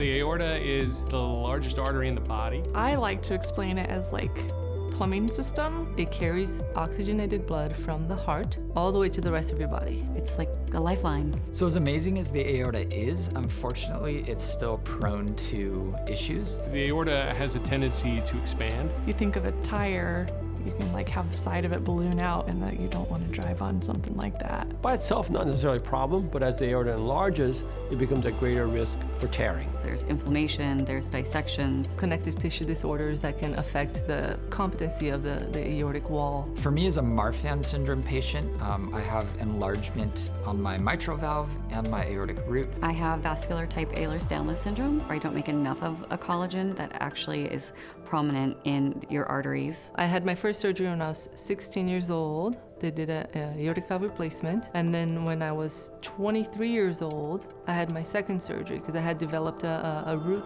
The aorta is the largest artery in the body. I like to explain it as like plumbing system. It carries oxygenated blood from the heart all the way to the rest of your body. It's like a lifeline. So as amazing as the aorta is, unfortunately, it's still prone to issues. The aorta has a tendency to expand. You think of a tire, you can like have the side of it balloon out, and that you don't want to drive on something like that. By itself, not necessarily a problem, but as the aorta enlarges, it becomes a greater risk for tearing. There's inflammation, there's dissections. Connective tissue disorders that can affect the competency of the aortic wall. For me as a Marfan syndrome patient, I have enlargement on my mitral valve and my aortic root. I have vascular type Ehlers-Danlos syndrome, where I don't make enough of a collagen that actually is prominent in your arteries. I had my first surgery when I was 16 years old. They did an aortic valve replacement. And then when I was 23 years old, I had my second surgery because I had developed a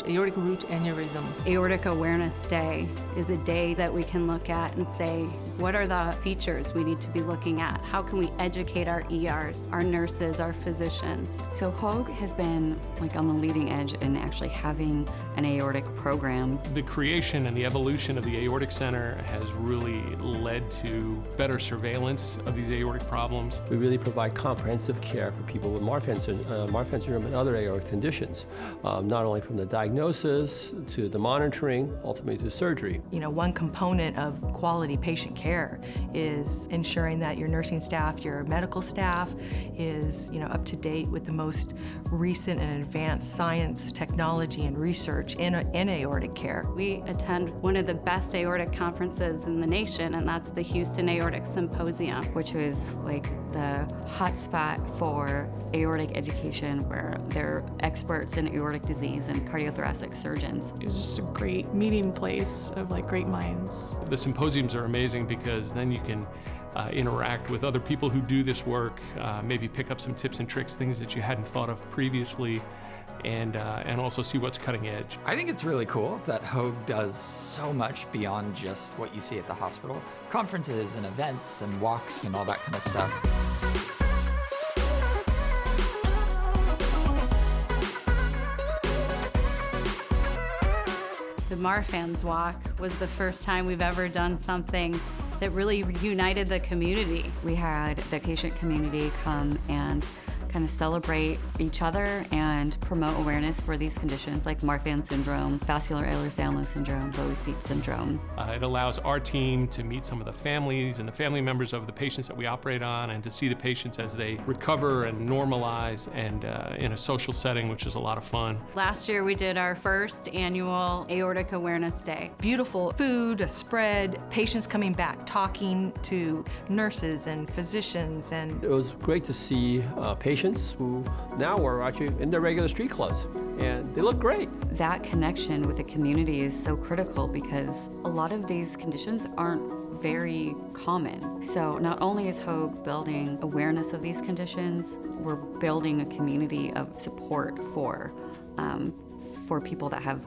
aortic root aneurysm. Aortic Awareness Day is a day that we can look at and say, what are the features we need to be looking at? How can we educate our ERs, our nurses, our physicians? So Hoag has been like on the leading edge in actually having an aortic program. The creation and the evolution of the Aortic Center has really led to better surveillance of these aortic problems. We really provide comprehensive care for people with Marfan syndrome and other aortic conditions, not only from the diagnosis to the monitoring, ultimately to surgery. You know, one component of quality patient care is ensuring that your nursing staff, your medical staff is, up to date with the most recent and advanced science, technology, and research in aortic care. We attend one of the best aortic conferences in the nation, and that's the Houston Aortic Symposium, which was like the hotspot for aortic education, where they're experts in aortic disease and cardiothoracic surgeons. It was just a great meeting place of like great minds. The symposiums are amazing because then you can interact with other people who do this work, maybe pick up some tips and tricks, things that you hadn't thought of previously, and also see what's cutting edge. I think it's really cool that Hoag does so much beyond just what you see at the hospital. Conferences and events and walks and all that kind of stuff. The Marfan's Walk was the first time we've ever done something that really united the community. We had the patient community come and kind of celebrate each other and promote awareness for these conditions like Marfan syndrome, vascular Ehlers-Danlos syndrome, Loeys-Dietz syndrome. It allows our team to meet some of the families and the family members of the patients that we operate on, and to see the patients as they recover and normalize, and in a social setting, which is a lot of fun. Last year we did our first annual Aortic Awareness Day. Beautiful food, a spread, patients coming back, talking to nurses and physicians. And It was great to see patients who now were actually in their regular street clothes, and they look great. That connection with the community is so critical because a lot of these conditions aren't very common. So not only is Hoag building awareness of these conditions, we're building a community of support for people that have,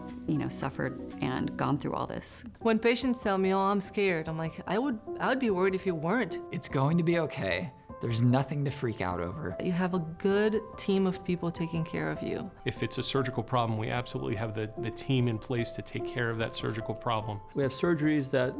suffered and gone through all this. When patients tell me, "Oh, I'm scared," I'm like, I would be worried if you weren't. It's going to be okay. There's nothing to freak out over. You have a good team of people taking care of you. If it's a surgical problem, we absolutely have the team in place to take care of that surgical problem. We have surgeries that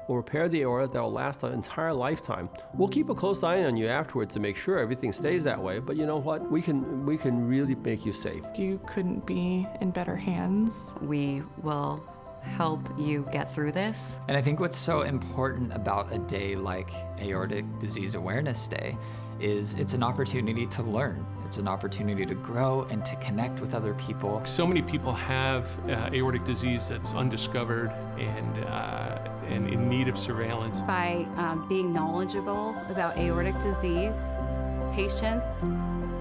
will repair the aorta that will last an entire lifetime. We'll keep a close eye on you afterwards to make sure everything stays that way, but you know what? We can really make you safe. You couldn't be in better hands. We will help you get through this. And I think what's so important about a day like Aortic Disease Awareness Day is it's an opportunity to learn. It's an opportunity to grow and to connect with other people. So many people have aortic disease that's undiscovered and in need of surveillance. By being knowledgeable about aortic disease, patients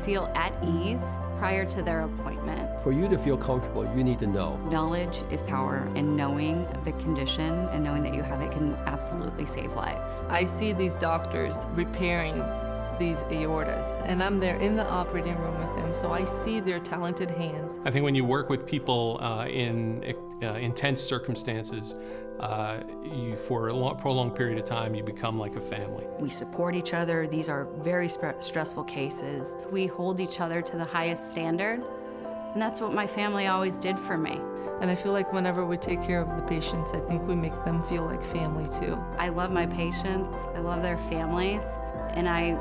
feel at ease prior to their appointment. For you to feel comfortable, you need to know. Knowledge is power, and knowing the condition and knowing that you have it can absolutely save lives. I see these doctors repairing these aortas, and I'm there in the operating room with them, so I see their talented hands. I think when you work with people in intense circumstances, for a prolonged period of time, you become like a family. we support each other. These are very stressful cases. We hold each other to the highest standard, And that's what my family always did for me. And I feel like whenever we take care of the patients, I think we make them feel like family too. I love my patients, I love their families, and I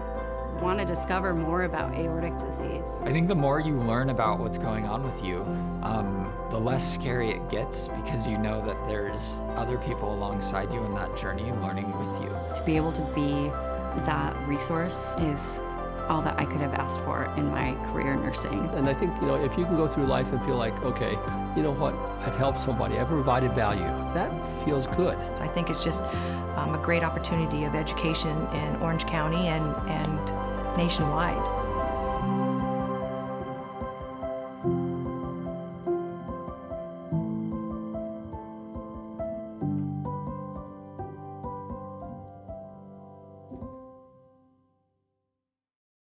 want to discover more about aortic disease. I think the more you learn about what's going on with you, the less scary it gets, because you know that there's other people alongside you in that journey learning with you. To be able to be that resource is all that I could have asked for in my career in nursing. And I think, if you can go through life and feel like, okay, you know what, I've helped somebody, I've provided value, that feels good. So I think it's just a great opportunity of education in Orange County and nationwide.